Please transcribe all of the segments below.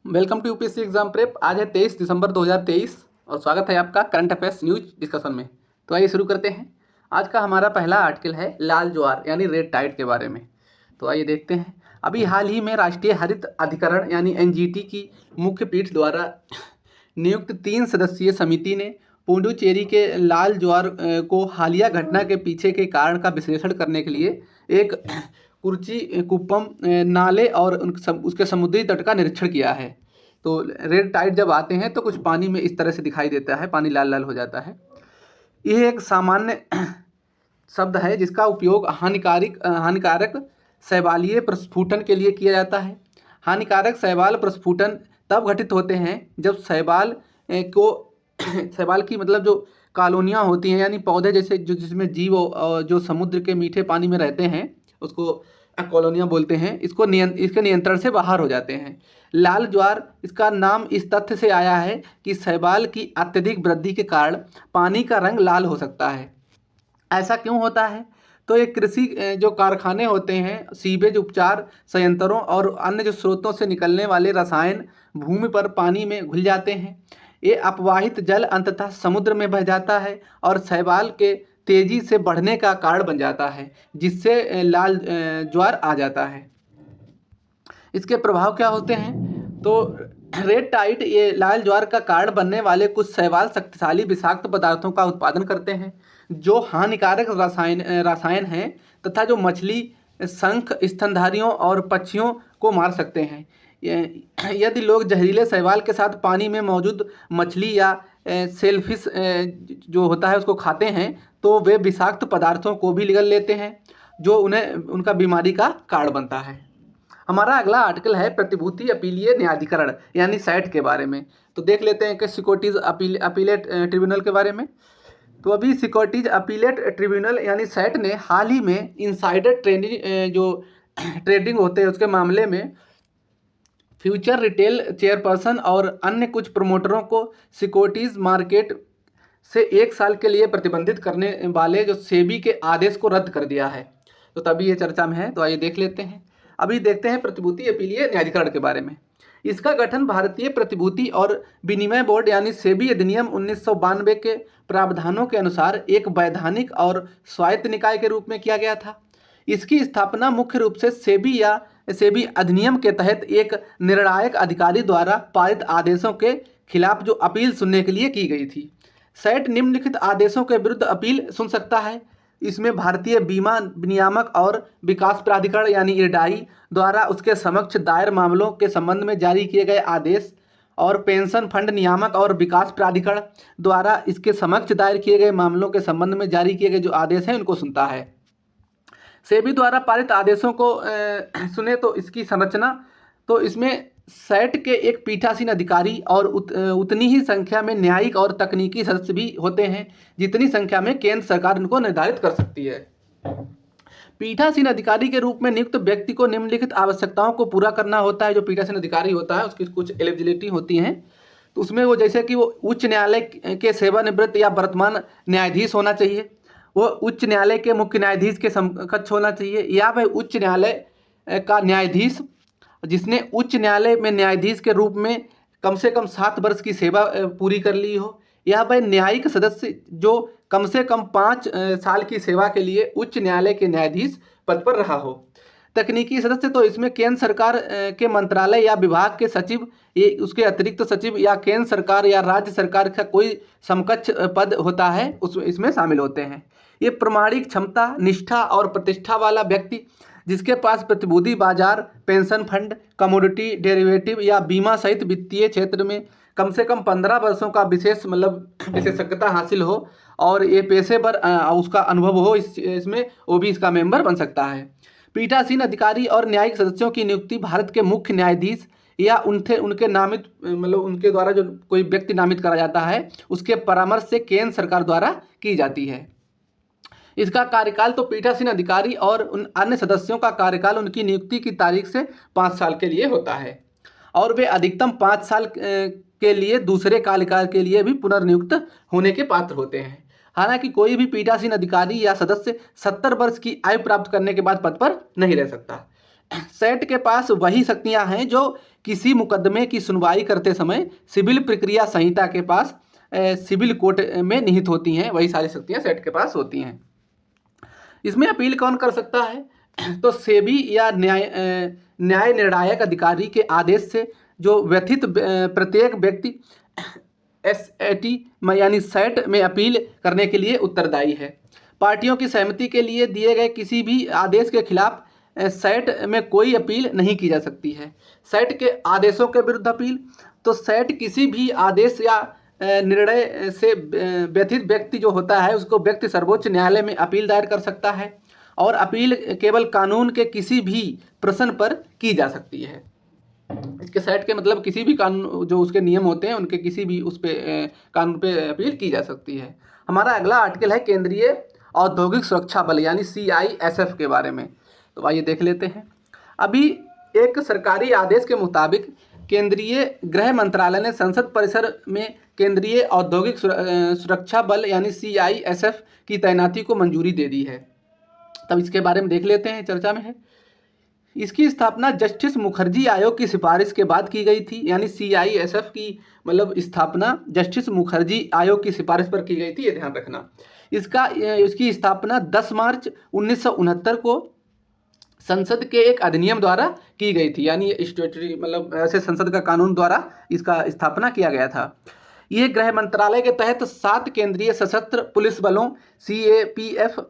Welcome to UPSC exam prep. आज है 23 दिसंबर 2023 और स्वागत है आपका करंट अफेयर्स न्यूज डिस्कशन में। तो आइए शुरू करते हैं। आज का हमारा पहला आर्टिकल है लाल ज्वार यानी रेड टाइड के बारे में। तो आइए देखते हैं। अभी हाल ही में राष्ट्रीय हरित अधिकरण यानी एनजीटी की मुख्य पीठ द्वारा नियुक्त 3 सदस्यीय समिति ने पुडुचेरी के लाल ज्वार को हालिया घटना के पीछे के कारण का विश्लेषण करने के लिए एक कुर्ची कुप्पम नाले और उसके समुद्री तट का निरीक्षण किया है। तो रेड टाइड जब आते हैं तो कुछ पानी में इस तरह से दिखाई देता है, पानी लाल लाल हो जाता है। यह एक सामान्य शब्द है जिसका उपयोग हानिकारक शैवालीय प्रस्फुटन के लिए किया जाता है। हानिकारक शैवाल प्रस्फुटन तब घटित होते हैं जब शैवाल शैवाल की मतलब जो कॉलोनियाँ होती हैं यानी पौधे जैसे जिसमें जीव जो समुद्र के मीठे पानी में रहते हैं उसको कॉलोनियाँ बोलते हैं, इसके नियंत्रण से बाहर हो जाते हैं। लाल ज्वार इसका नाम इस तथ्य से आया है कि शैवाल की अत्यधिक वृद्धि के कारण पानी का रंग लाल हो सकता है। ऐसा क्यों होता है? तो ये कृषि जो कारखाने होते हैं, सीवेज उपचार संयंत्रों और अन्य जो स्रोतों से निकलने वाले रसायन भूमि पर पानी में घुल जाते हैं। ये अपवाहित जल अंततः समुद्र में बह जाता है और शैवाल के तेजी से बढ़ने का कारण बन जाता है, जिससे लाल ज्वार आ जाता है। इसके प्रभाव क्या होते हैं? तो रेड टाइड ये लाल ज्वार का कारण बनने वाले कुछ शैवाल शक्तिशाली विषाक्त पदार्थों का उत्पादन करते हैं जो हानिकारक रसायन हैं तथा जो मछली, शंख, स्तनधारियों और पक्षियों को मार सकते हैं। यदि लोग जहरीले शैवाल के साथ पानी में मौजूद मछली या सेलफिश जो होता है उसको खाते हैं तो वे विषाक्त पदार्थों को भी निगल लेते हैं जो उन्हें उनका बीमारी का कारण बनता है। हमारा अगला आर्टिकल है प्रतिभूति अपीलीय न्यायाधिकरण यानी सैट के बारे में। तो देख लेते हैं कि सिक्योरिटीज अपीलेट ट्रिब्यूनल के बारे में। तो अभी सिक्योरिटीज अपीलेट ट्रिब्यूनल यानी सैट ने हाल ही में इनसाइडर ट्रेडिंग होते हैं उसके मामले में फ्यूचर रिटेल चेयरपर्सन और अन्य कुछ प्रमोटरों को सिक्योरिटीज मार्केट से 1 साल के लिए प्रतिबंधित करने वाले जो सेबी के आदेश को रद्द कर दिया है। तो तभी ये चर्चा में है। तो आइए देख लेते हैं। अभी देखते हैं प्रतिभूति अपीलीय न्यायाधिकरण के बारे में। इसका गठन भारतीय प्रतिभूति और विनिमय बोर्ड यानी सेबी अधिनियम 1992 के प्रावधानों के अनुसार एक वैधानिक और स्वायत्त निकाय के रूप में किया गया था। इसकी स्थापना मुख्य रूप से सेबी अधिनियम के तहत एक निर्णायक अधिकारी द्वारा पारित आदेशों के खिलाफ जो अपील सुनने के लिए की गई थी। सैट निम्नलिखित आदेशों के विरुद्ध अपील सुन सकता है। इसमें भारतीय बीमा विनियामक और विकास प्राधिकरण यानी इरडाई द्वारा उसके समक्ष दायर मामलों के संबंध में जारी किए गए आदेश और पेंशन फंड नियामक और विकास प्राधिकरण द्वारा इसके समक्ष दायर किए गए मामलों के संबंध में जारी किए गए जो आदेश हैं उनको सुनता है। सेबी द्वारा पारित आदेशों को सुने तो इसकी संरचना, तो इसमें सैट के एक पीठासीन अधिकारी और उतनी ही संख्या में न्यायिक और तकनीकी सदस्य भी होते हैं जितनी संख्या में केंद्र सरकार इनको निर्धारित कर सकती है। पीठासीन अधिकारी के रूप में नियुक्त व्यक्ति को निम्नलिखित आवश्यकताओं को पूरा करना होता है। जो पीठासीन अधिकारी होता है उसकी कुछ एलिजिबिलिटी होती हैं। तो उसमें वो जैसे कि वो उच्च न्यायालय के सेवानिवृत्त या वर्तमान न्यायाधीश होना चाहिए, वो उच्च न्यायालय के मुख्य न्यायाधीश के समकक्ष होना चाहिए, या वह उच्च न्यायालय का न्यायाधीश जिसने उच्च न्यायालय में न्यायाधीश के रूप में कम से कम 7 वर्ष की सेवा पूरी कर ली हो, या वह न्यायिक सदस्य जो कम से कम 5 साल की सेवा के लिए उच्च न्यायालय के न्यायाधीश पद पर रहा हो। तकनीकी सदस्य, तो इसमें केंद्र सरकार के मंत्रालय या विभाग के सचिव, ये उसके अतिरिक्त सचिव या केंद्र सरकार या राज्य सरकार का कोई समकक्ष पद होता है इसमें शामिल होते हैं। ये प्रमाणिक क्षमता, निष्ठा और प्रतिष्ठा वाला व्यक्ति जिसके पास प्रतिभूति बाजार, पेंशन फंड, कमोडिटी डेरिवेटिव या बीमा सहित वित्तीय क्षेत्र में कम से कम 15 वर्षों का विशेषज्ञता हासिल हो और ये पेशे पर उसका अनुभव हो, इसमें वो भी इसका मेंबर बन सकता है। पीठासीन अधिकारी और न्यायिक सदस्यों की नियुक्ति भारत के मुख्य न्यायाधीश या उनके नामित उनके द्वारा जो कोई व्यक्ति नामित करा जाता है उसके परामर्श से केंद्र सरकार द्वारा की जाती है। इसका कार्यकाल, तो पीठासीन अधिकारी और उन अन्य सदस्यों का कार्यकाल उनकी नियुक्ति की तारीख से 5 साल के लिए होता है और वे अधिकतम 5 साल के लिए दूसरे कार्यकाल के लिए भी पुनर्नियुक्त होने के पात्र होते हैं। हालांकि कोई भी पीठासीन अधिकारी या सदस्य 70 वर्ष की आयु प्राप्त करने के बाद पद पर नहीं रह सकता। सेट के पास वही शक्तियां हैं जो किसी मुकदमे की सुनवाई करते समय सिविल प्रक्रिया संहिता के पास सिविल कोर्ट में निहित होती हैं, वही सारी शक्तियां सेट के पास होती हैं। इसमें अपील कौन कर सकता है? तो सेबी या न्याय निर्णायक अधिकारी के आदेश से जो व्यथित प्रत्येक व्यक्ति SAT यानी सेट में अपील करने के लिए उत्तरदायी है। पार्टियों की सहमति के लिए दिए गए किसी भी आदेश के खिलाफ सेट में कोई अपील नहीं की जा सकती है। सेट के आदेशों के विरुद्ध अपील, तो सेट किसी भी आदेश या निर्णय से व्यथित व्यक्ति जो होता है उसको व्यक्ति सर्वोच्च न्यायालय में अपील दायर कर सकता है, और अपील केवल कानून के किसी भी प्रश्न पर की जा सकती है। इसके सेट के मतलब किसी भी कानून जो उसके नियम होते हैं उनके किसी भी उस पे कानून पे अपील की जा सकती है। हमारा अगला आर्टिकल है केंद्रीय औद्योगिक सुरक्षा बल यानी CISF के बारे में। तो आइए देख लेते हैं। अभी एक सरकारी आदेश के मुताबिक केंद्रीय गृह मंत्रालय ने संसद परिसर में केंद्रीय औद्योगिक सुरक्षा बल यानी CISF की तैनाती को मंजूरी दे दी है। तब इसके बारे में देख लेते हैं, चर्चा में है। इसकी स्थापना जस्टिस मुखर्जी आयोग की सिफारिश के बाद की गई थी, यानी CISF की मतलब स्थापना जस्टिस मुखर्जी आयोग की सिफारिश पर की गई थी, ये ध्यान रखना। इसकी स्थापना 10 मार्च 1969 को संसद के एक अधिनियम द्वारा की गई थी, यानी स्टैट्यूटरी मतलब ऐसे संसद का कानून द्वारा इसका स्थापना किया गया था। ये गृह मंत्रालय के तहत 7 केंद्रीय सशस्त्र पुलिस बलों CAPF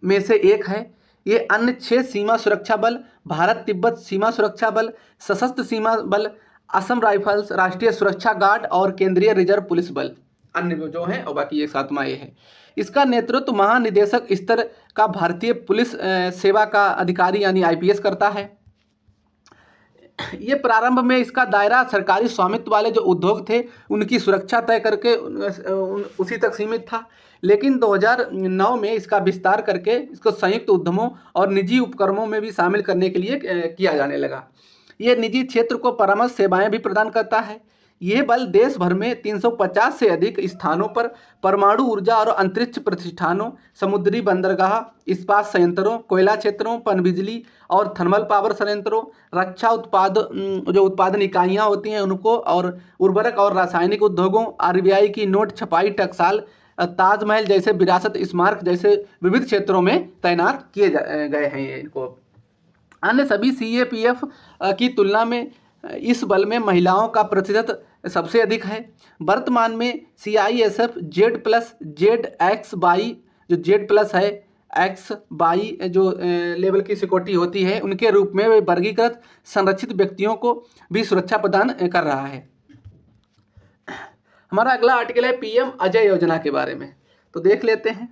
में से एक है। ये अन्य 6 सीमा सुरक्षा बल, भारत तिब्बत सीमा सुरक्षा बल, सशस्त्र सीमा बल, असम राइफल्स, राष्ट्रीय सुरक्षा गार्ड और केंद्रीय रिजर्व पुलिस बल अन्य जो हैं, और बाकी एक 7वां ये है। इसका नेतृत्व महानिदेशक स्तर का भारतीय पुलिस सेवा का अधिकारी यानी IPS करता है। ये प्रारंभ में इसका दायरा सरकारी स्वामित्व वाले जो उद्योग थे उनकी सुरक्षा तय करके उसी तक सीमित था, लेकिन 2009 में इसका विस्तार करके इसको संयुक्त उद्यमों और निजी उपक्रमों में भी शामिल करने के लिए किया जाने लगा। ये निजी क्षेत्र को परामर्श सेवाएं भी प्रदान करता है। ये बल देश भर में 350 से अधिक स्थानों पर परमाणु ऊर्जा और अंतरिक्ष प्रतिष्ठानों, समुद्री बंदरगाह, इस्पात संयंत्रों, कोयला क्षेत्रों, पनबिजली और थर्मल पावर संयंत्रों, रक्षा उत्पादन इकाइयाँ होती हैं उनको, और उर्वरक और रासायनिक उद्योगों, RBI की नोट छपाई, टकसाल, ताजमहल जैसे विरासत स्मारक जैसे विविध क्षेत्रों में तैनात किए गए हैं इनको। अन्य सभी CAPF की तुलना में इस बल में महिलाओं का प्रतिशत सबसे अधिक है। वर्तमान में CISF Z+ZX/Y जो Z+ है X/Y जो लेवल की सिक्योरिटी होती है उनके रूप में वर्गीकृत संरक्षित व्यक्तियों को भी सुरक्षा प्रदान कर रहा है। हमारा अगला आर्टिकल है PM अजय योजना के बारे में। तो देख लेते हैं।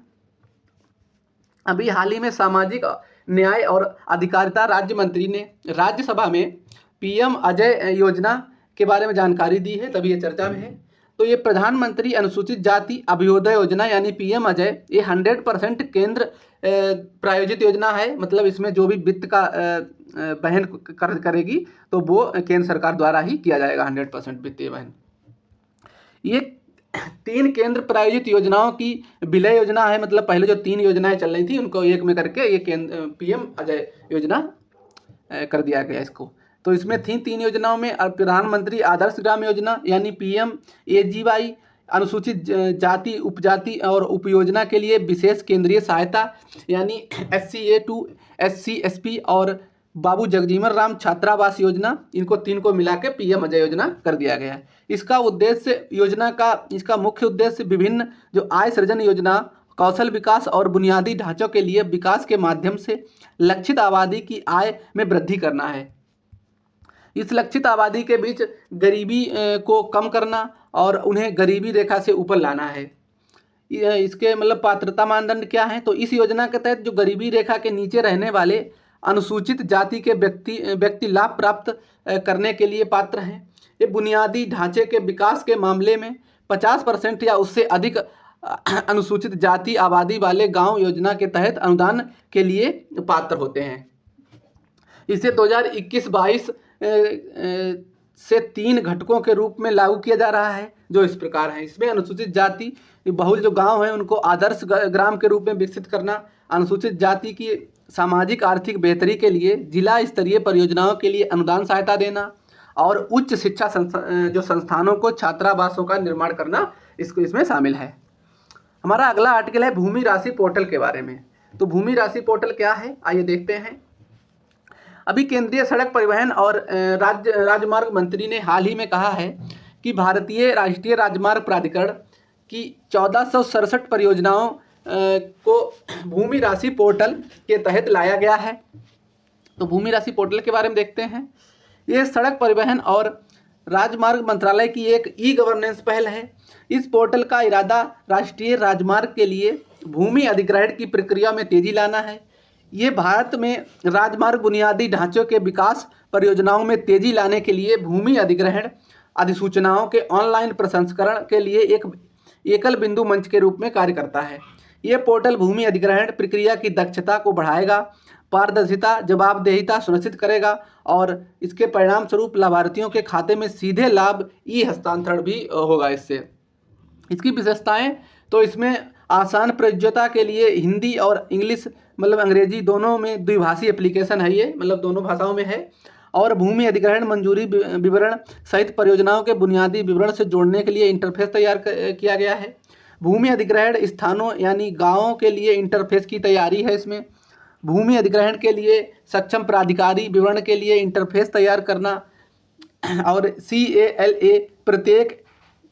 अभी हाल ही में सामाजिक न्याय और अधिकारिता राज्य मंत्री ने राज्यसभा में PM अजय योजना के बारे में जानकारी दी है, तभी ये चर्चा में है। तो ये प्रधानमंत्री अनुसूचित जाति अभ्युदय योजना यानी PM अजय, ये 100% केंद्र प्रायोजित योजना है। मतलब इसमें जो भी वित्त का वहन करेगी तो वो केंद्र सरकार द्वारा ही किया जाएगा, 100% वित्तीय वहन। ये 3 केंद्र प्रायोजित योजनाओं की विलय योजना है। मतलब पहले जो 3 योजनाएं चल रही थी उनको एक में करके ये PM अजय योजना कर दिया गया इसको। तो इसमें थी 3 योजनाओं में प्रधानमंत्री आदर्श ग्राम योजना यानी PMAGY, अनुसूचित जाति उपजाति और उपयोजना के लिए विशेष केंद्रीय सहायता यानी SCA2 SC/SP, और बाबू जगजीवन राम छात्रावास योजना, इनको 3 को मिला के PM अजय योजना कर दिया गया है। इसका मुख्य उद्देश्य विभिन्न जो आय सृजन योजना, कौशल विकास और बुनियादी ढांचों के लिए विकास के माध्यम से लक्षित आबादी की आय में वृद्धि करना है। इस लक्षित आबादी के बीच गरीबी को कम करना और उन्हें गरीबी रेखा से ऊपर लाना है। इसके मतलब पात्रता मानदंड क्या है? तो इस योजना के तहत जो गरीबी रेखा के नीचे रहने वाले अनुसूचित जाति के व्यक्ति लाभ प्राप्त करने के लिए पात्र हैं। ये बुनियादी ढांचे के विकास के मामले में 50% या उससे अधिक अनुसूचित जाति आबादी वाले गांव योजना के तहत अनुदान के लिए पात्र होते हैं। इसे 2021-22 से 3 घटकों के रूप में लागू किया जा रहा है, जो इस प्रकार हैं। इसमें अनुसूचित जाति बहुल जो गांव हैं उनको आदर्श ग्राम के रूप में विकसित करना, अनुसूचित जाति की सामाजिक आर्थिक बेहतरी के लिए जिला स्तरीय परियोजनाओं के लिए अनुदान सहायता देना और उच्च शिक्षा जो संस्थानों को छात्रावासों का निर्माण करना इसमें शामिल है। हमारा अगला आर्टिकल है भूमि राशि पोर्टल के बारे में। तो भूमि राशि पोर्टल क्या है, आइए देखते हैं। अभी केंद्रीय सड़क परिवहन और राजमार्ग मंत्री ने हाल ही में कहा है कि भारतीय राष्ट्रीय राजमार्ग प्राधिकरण की 1467 परियोजनाओं को भूमि राशि पोर्टल के तहत लाया गया है। तो भूमि राशि पोर्टल के बारे में देखते हैं। ये सड़क परिवहन और राजमार्ग मंत्रालय की एक ई गवर्नेंस पहल है। इस पोर्टल का इरादा राष्ट्रीय राजमार्ग के लिए भूमि अधिग्रहण की प्रक्रिया में तेजी लाना है। ये भारत में राजमार्ग बुनियादी ढांचों के विकास परियोजनाओं में तेजी लाने के लिए भूमि अधिग्रहण अधिसूचनाओं के ऑनलाइन प्रसंस्करण के लिए एक एकल बिंदु मंच के रूप में कार्य करता है। ये पोर्टल भूमि अधिग्रहण प्रक्रिया की दक्षता को बढ़ाएगा, पारदर्शिता, जवाबदेहिता सुनिश्चित करेगा और इसके परिणाम स्वरूप लाभार्थियों के खाते में सीधे लाभ ई हस्तांतरण भी होगा। इसकी विशेषताएं, तो इसमें आसान प्रयोज्यता के लिए हिंदी और इंग्लिश मतलब अंग्रेजी दोनों में द्विभाषी एप्लीकेशन है, ये मतलब दोनों भाषाओं में है। और भूमि अधिग्रहण मंजूरी विवरण सहित परियोजनाओं के बुनियादी विवरण से जोड़ने के लिए इंटरफेस तैयार किया गया है। भूमि अधिग्रहण स्थानों यानी गाँवों के लिए इंटरफेस की तैयारी है इसमें। भूमि अधिग्रहण के लिए सक्षम प्राधिकारी विवरण के लिए इंटरफेस तैयार करना और CALA प्रत्येक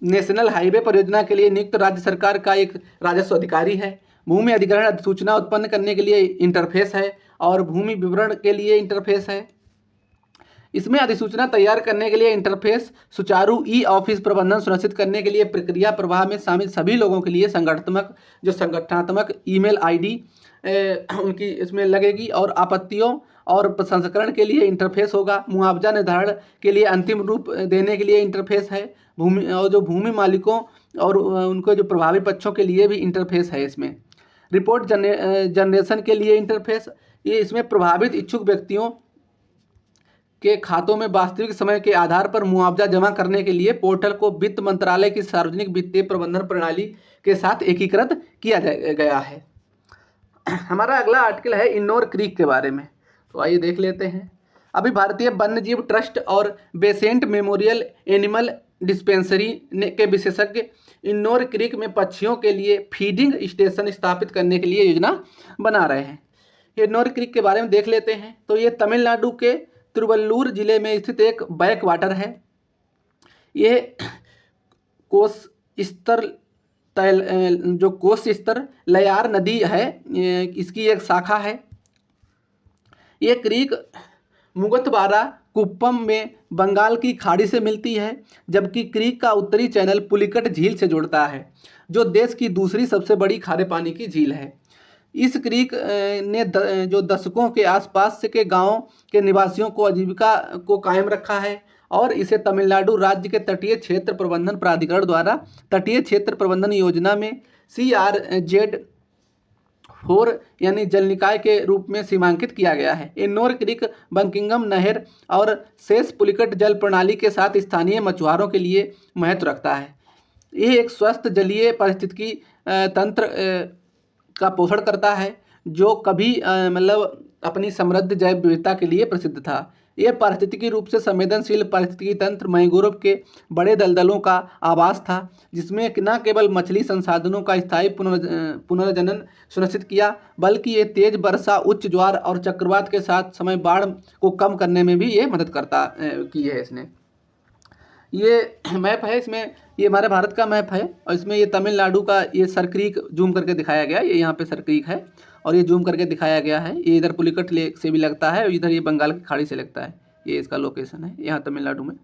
नेशनल हाईवे परियोजना के लिए नियुक्त राज्य सरकार का एक राजस्व अधिकारी है। भूमि अधिग्रहण अधिसूचना उत्पन्न करने के लिए इंटरफेस है और भूमि विवरण के लिए इंटरफेस है। इसमें अधिसूचना तैयार करने के लिए इंटरफेस, सुचारू ई ऑफिस प्रबंधन सुनिश्चित करने के लिए प्रक्रिया प्रवाह में शामिल सभी लोगों के लिए संगठनात्मक ईमेल ID उनकी इसमें लगेगी और आपत्तियों और प्रसंस्करण के लिए इंटरफेस होगा। मुआवजा निर्धारण के लिए अंतिम रूप देने के लिए इंटरफेस है। जो भूमि मालिकों और उनको जो प्रभावी पक्षों के लिए भी इंटरफेस है। इसमें रिपोर्ट जनरेशन के लिए इंटरफेस, ये इसमें प्रभावित इच्छुक व्यक्तियों के खातों में वास्तविक समय के आधार पर मुआवजा जमा करने के लिए पोर्टल को वित्त मंत्रालय की सार्वजनिक वित्तीय प्रबंधन प्रणाली के साथ एकीकृत किया गया है। हमारा अगला आर्टिकल है इन्नोर क्रीक के बारे में। तो आइए देख लेते हैं। अभी भारतीय वन्यजीव ट्रस्ट और बेसेंट मेमोरियल एनिमल डिस्पेंसरी के विशेषज्ञ इन्नोर क्रीक में पक्षियों के लिए फीडिंग स्टेशन स्थापित करने के लिए योजना बना रहे हैं। इन्नोर क्रीक के बारे में देख लेते हैं। तो ये तमिलनाडु के तिरुवल्लूर जिले में स्थित एक बैक वाटर है। ये कोस स्तर लयार नदी है, इसकी एक शाखा है। ये क्रीक मुगतवारा कुप्पम में बंगाल की खाड़ी से मिलती है, जबकि क्रीक का उत्तरी चैनल पुलिकट झील से जुड़ता है, जो देश की दूसरी सबसे बड़ी खारे पानी की झील है। इस क्रीक ने जो दशकों के आसपास के गांवों के निवासियों को आजीविका को कायम रखा है और इसे तमिलनाडु राज्य के तटीय क्षेत्र प्रबंधन प्राधिकरण द्वारा तटीय क्षेत्र प्रबंधन योजना में CRZ4 यानी जल निकाय के रूप में सीमांकित किया गया है। इन्नोर क्रीक बंकिंगम नहर और शेष पुलिकट जल प्रणाली के साथ स्थानीय मछुआरों के लिए महत्व रखता है। ये एक स्वस्थ जलीय पारिस्थितिकी तंत्र का पोषण करता है, जो कभी मतलब अपनी समृद्ध जैव विविधता के लिए प्रसिद्ध था। यह पारिस्थितिकी रूप से संवेदनशील पारिस्थितिकी तंत्र मैंग्रोव के बड़े दलदलों का आवास था, जिसमें न केवल मछली संसाधनों का स्थायी पुनर्जनन सुनिश्चित किया, बल्कि ये तेज वर्षा, उच्च ज्वार और चक्रवात के साथ समय बाढ़ को कम करने में भी ये मदद की है। इसने ये मैप है, इसमें ये हमारे भारत का मैप है और इसमें ये तमिलनाडु का ये सर क्रीक जूम करके दिखाया गया। ये यहाँ पे सर क्रीक है और ये जूम करके दिखाया गया है। ये इधर पुलिकट लेक से भी लगता है और इधर ये बंगाल की खाड़ी से लगता है। ये इसका लोकेशन है यहाँ तमिलनाडु में।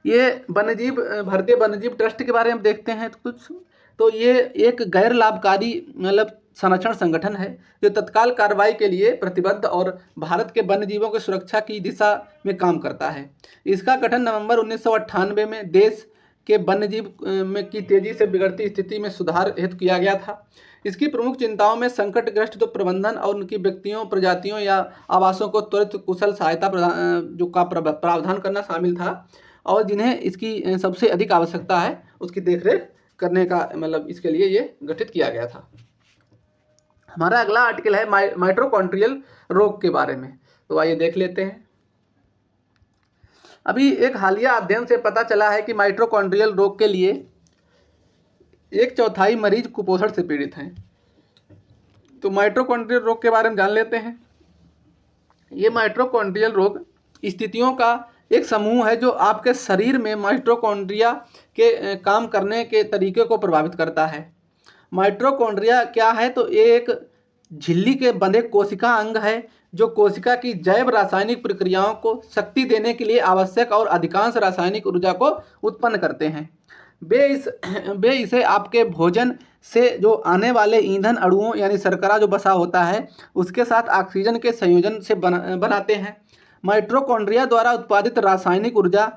ये भारतीय वन्यजीव ट्रस्ट के बारे में देखते हैं कुछ। तो ये एक गैर लाभकारी मतलब संरक्षण संगठन है जो तत्काल कार्रवाई के लिए प्रतिबद्ध और भारत के वन्यजीवों की सुरक्षा की दिशा में काम करता है। इसका गठन नवंबर 1998 में देश के वन्यजीव में की तेजी से बिगड़ती स्थिति में सुधार हेतु किया गया था। इसकी प्रमुख चिंताओं में संकटग्रस्त जो प्रबंधन और उनकी व्यक्तियों, प्रजातियों या आवासों को त्वरित कुशल सहायता प्रावधान करना शामिल था और जिन्हें इसकी सबसे अधिक आवश्यकता है उसकी देखरेख करने का मतलब इसके लिए ये गठित किया गया था। हमारा अगला आर्टिकल है माइटोकॉन्ड्रियल रोग के बारे में। तो आइए देख लेते हैं। अभी एक हालिया अध्ययन से पता चला है कि माइटोकॉन्ड्रियल रोग के लिए 1/4 मरीज कुपोषण से पीड़ित हैं। तो माइटोकॉन्ड्रियल रोग के बारे में जान लेते हैं। ये माइटोकॉन्ड्रियल रोग स्थितियों का एक समूह है जो आपके शरीर में माइटोकॉन्ड्रिया के काम करने के तरीके को प्रभावित करता है। माइटोकॉन्ड्रिया क्या है? तो ये एक झिल्ली के बंधे कोशिका अंग है जो कोशिका की जैव रासायनिक प्रक्रियाओं को शक्ति देने के लिए आवश्यक और अधिकांश रासायनिक ऊर्जा को उत्पन्न करते हैं। वे इसे आपके भोजन से जो आने वाले ईंधन अणुओं यानी शर्करा जो बसा होता है उसके साथ ऑक्सीजन के संयोजन से बनाते हैं। माइटोकॉन्ड्रिया द्वारा उत्पादित रासायनिक ऊर्जा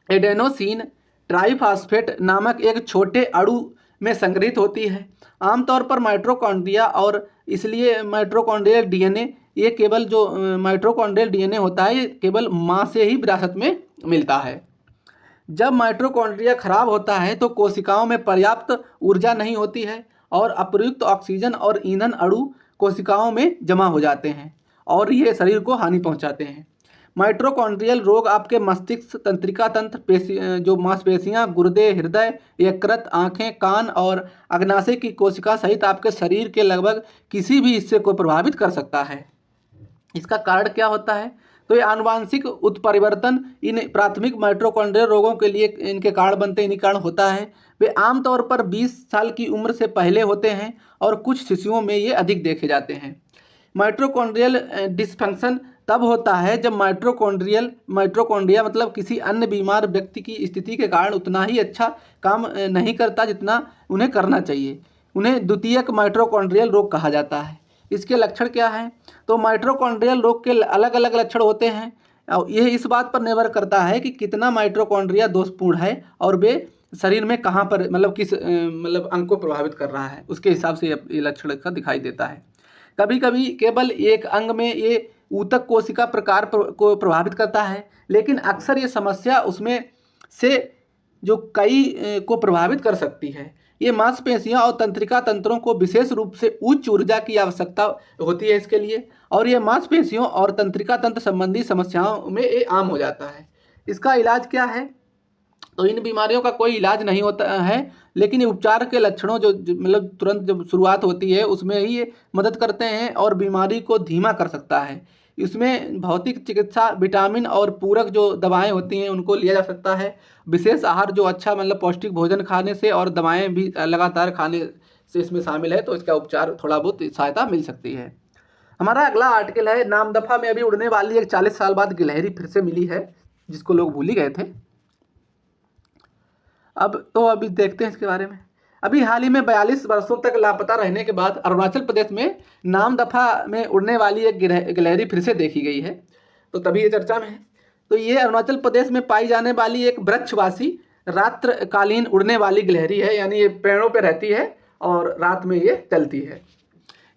एडेनोसिन ट्राइफॉस्फेट नामक एक छोटे अणु में संग्रहित होती है। आमतौर पर माइटोकॉन्ड्रिया और इसलिए माइटोकॉन्ड्रियल डीएनए ये केवल जो माइटोकॉन्ड्रियल डीएनए होता है ये केवल मां से ही विरासत में मिलता है। जब माइटोकॉन्ड्रिया खराब होता है तो कोशिकाओं में पर्याप्त ऊर्जा नहीं होती है और अप्रयुक्त ऑक्सीजन और ईंधन अणु कोशिकाओं में जमा हो जाते हैं और ये शरीर को हानि पहुंचाते हैं। माइटोकॉन्ड्रियल रोग आपके मस्तिष्क, तंत्रिका तंत्र, जो मांसपेशियां, गुर्दे, हृदय, यकृत, आंखें, कान और अग्नाशय की कोशिका सहित आपके शरीर के लगभग किसी भी हिस्से को प्रभावित कर सकता है। इसका कारण क्या होता है? तो ये आनुवांशिक उत्परिवर्तन इन प्राथमिक माइटोकॉन्ड्रियल रोगों के लिए इनके कारण बनते हैं, इन्हीं कारण होता है। वे आमतौर पर 20 साल की उम्र से पहले होते हैं और कुछ शिशुओं में ये अधिक देखे जाते हैं। माइटोकॉन्ड्रियल डिस्फंक्शन तब होता है जब माइटोकॉन्ड्रिया मतलब किसी अन्य बीमार व्यक्ति की स्थिति के कारण उतना ही अच्छा काम नहीं करता जितना उन्हें करना चाहिए। उन्हें द्वितीयक माइटोकॉन्ड्रियल रोग कहा जाता है। इसके लक्षण क्या हैं? तो माइटोकॉन्ड्रियल रोग के अलग अलग लक्षण होते हैं और यह इस बात पर निर्भर करता है कि कितना माइटोकॉन्ड्रिया दोषपूर्ण है और वे शरीर में कहाँ पर मतलब किस मतलब अंग को प्रभावित कर रहा है, उसके हिसाब से ये लक्षण का दिखाई देता है। कभी कभी केवल एक अंग में ये ऊतक कोशिका प्रकार को प्रभावित करता है, लेकिन अक्सर ये समस्या उसमें से जो कई को प्रभावित कर सकती है। ये मांसपेशियां और तंत्रिका तंत्रों को विशेष रूप से उच्च ऊर्जा की आवश्यकता होती है इसके लिए और ये मांसपेशियों और तंत्रिका तंत्र संबंधी समस्याओं में ये आम हो जाता है। इसका इलाज क्या है? तो इन बीमारियों का कोई इलाज नहीं होता है, लेकिन ये उपचार के लक्षणों जो मतलब तुरंत जब शुरुआत होती है उसमें ही ये मदद करते हैं और बीमारी को धीमा कर सकता है। इसमें भौतिक चिकित्सा, विटामिन और पूरक जो दवाएं होती हैं उनको लिया जा सकता है। विशेष आहार जो अच्छा मतलब पौष्टिक भोजन खाने से और दवाएं भी लगातार खाने से इसमें शामिल है, तो इसका उपचार थोड़ा बहुत सहायता मिल सकती है। हमारा अगला आर्टिकल है नामदफा में अभी उड़ने वाली एक 40 साल बाद गिलहरी फिर से मिली है जिसको लोग भूल ही गए थे। अभी देखते हैं इसके बारे में। अभी हाल ही में 42 वर्षों तक लापता रहने के बाद अरुणाचल प्रदेश में नामदफा में उड़ने वाली एक गिलहरी फिर से देखी गई है, तो तभी ये चर्चा में है। तो ये अरुणाचल प्रदेश में पाई जाने वाली एक वृक्षवासी रात्रकालीन उड़ने वाली गिलहरी है, यानी ये पेड़ों पे रहती है और रात में ये चलती है।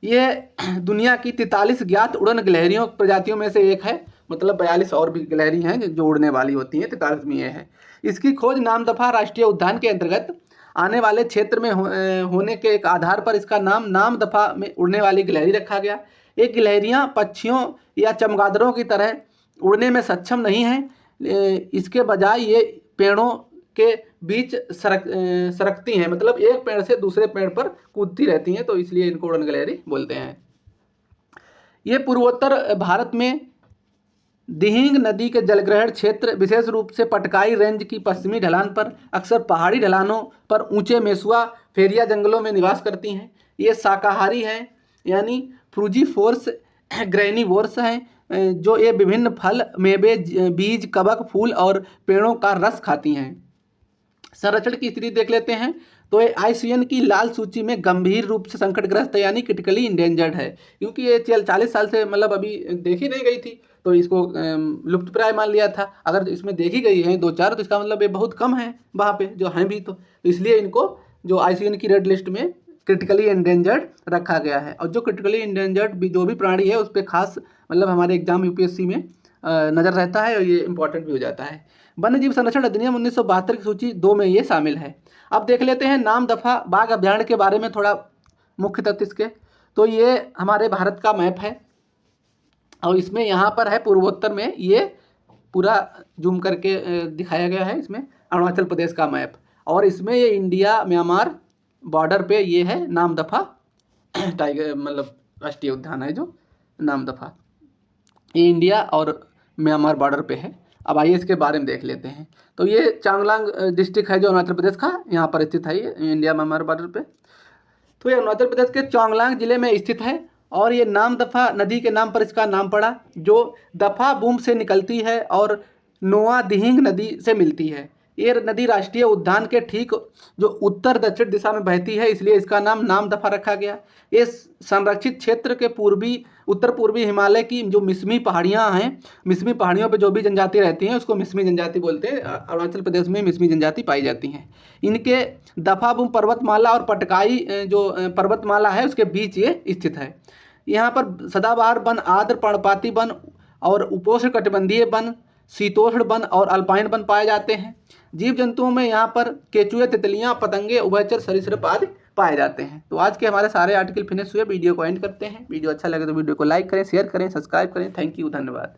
ये दुनिया की 43 ज्ञात उड़न गिलहरियों प्रजातियों में से एक है, मतलब 42 और भी गिलहरी हैं जो उड़ने वाली होती हैं, 43 में ये है। इसकी खोज नामदफा राष्ट्रीय उद्यान के अंतर्गत आने वाले क्षेत्र में होने के एक आधार पर इसका नाम नामदफा में उड़ने वाली गिलहरी रखा गया। ये गिलहरियाँ पक्षियों या चमगादड़ों की तरह उड़ने में सक्षम नहीं हैं, इसके बजाय ये पेड़ों के बीच सरकती हैं, मतलब एक पेड़ से दूसरे पेड़ पर कूदती रहती हैं, तो इसलिए इनको उड़न गिलहरी बोलते हैं। ये पूर्वोत्तर भारत में दिहिंग नदी के जलग्रहण क्षेत्र, विशेष रूप से पटकाई रेंज की पश्चिमी ढलान पर, अक्सर पहाड़ी ढलानों पर ऊंचे मेसुआ फेरिया जंगलों में निवास करती हैं। ये शाकाहारी हैं, यानी फ्रूजीफोर्स ग्रेनिवोर्स हैं, जो ये विभिन्न फल, मेवे, बीज, कवक, फूल और पेड़ों का रस खाती हैं। संरक्षण की स्थिति देख लेते हैं तो ये IUCN की लाल सूची में गंभीर रूप से संकटग्रस्त है, यानी क्रिटिकली इंडेंजर्ड है, क्योंकि ये 40 साल से मतलब अभी देखी नहीं गई थी, तो इसको लुप्तप्राय मान लिया था। अगर इसमें देखी गई है 2-4 तो इसका मतलब ये बहुत कम है वहाँ पे जो हैं भी, तो इसलिए इनको जो IUCN की रेड लिस्ट में क्रिटिकली इंडेंजर्ड रखा गया है। और जो क्रिटिकली इंडेंजर्ड जो भी प्राणी है उस पर खास मतलब हमारे एग्जाम UPSC में नज़र रहता है और ये इंपॉर्टेंट भी हो जाता है। वन्य जीव संरक्षण अधिनियम 1972 की सूची 2 में ये शामिल है। अब देख लेते हैं नामदफा बाघ अभयारण्य के बारे में थोड़ा मुख्य तथ्य इसके। तो ये हमारे भारत का मैप है और इसमें यहाँ पर है पूर्वोत्तर में, ये पूरा जूम करके दिखाया गया है इसमें अरुणाचल प्रदेश का मैप। और इसमें ये इंडिया म्यांमार बॉर्डर पे ये है नामदफा टाइगर मतलब राष्ट्रीय उद्यान है जो नामदफा, ये इंडिया और म्यांमार बॉर्डर पे है। अब आइए इसके बारे में देख लेते हैं। तो ये चांगलांग डिस्ट्रिक्ट है जो अरुणाचल प्रदेश का यहाँ पर स्थित है, ये इंडिया म्यांमार बॉर्डर पे। तो ये अरुणाचल प्रदेश के चांगलांग जिले में स्थित है और ये नामदफा नदी के नाम पर इसका नाम पड़ा, जो दफा बूम से निकलती है और नोआ दिहिंग नदी से मिलती है। ये नदी राष्ट्रीय उद्यान के ठीक जो उत्तर दक्षिण दिशा में बहती है, इसलिए इसका नाम नामदफा रखा गया। ये संरक्षित क्षेत्र के उत्तर पूर्वी हिमालय की जो मिसमी पहाड़ियाँ हैं, मिसमी पहाड़ियों पर जो भी जनजाति रहती हैं उसको मिसमी जनजाति बोलते हैं। अरुणाचल प्रदेश में मिसमी जनजाति पाई जाती हैं। इनके दफाबूम पर्वतमाला और पटकाई जो पर्वतमाला है उसके बीच ये स्थित है। यहाँ पर सदाबहार वन, आर्द्र पर्णपाती वन और उपोष्ण कटिबंधीय वन, शीतोष्ण वन और अल्पाइन वन पाए जाते हैं। जीव जंतुओं में यहाँ पर केचुए, तितलियाँ, पतंगे, उभयचर सरीसृप आदि पाए जाते हैं। तो आज के हमारे सारे आर्टिकल फिनिश हुए, वीडियो को एंड करते हैं। वीडियो अच्छा लगे तो वीडियो को लाइक करें, शेयर करें, सब्सक्राइब करें। थैंक यू, धन्यवाद।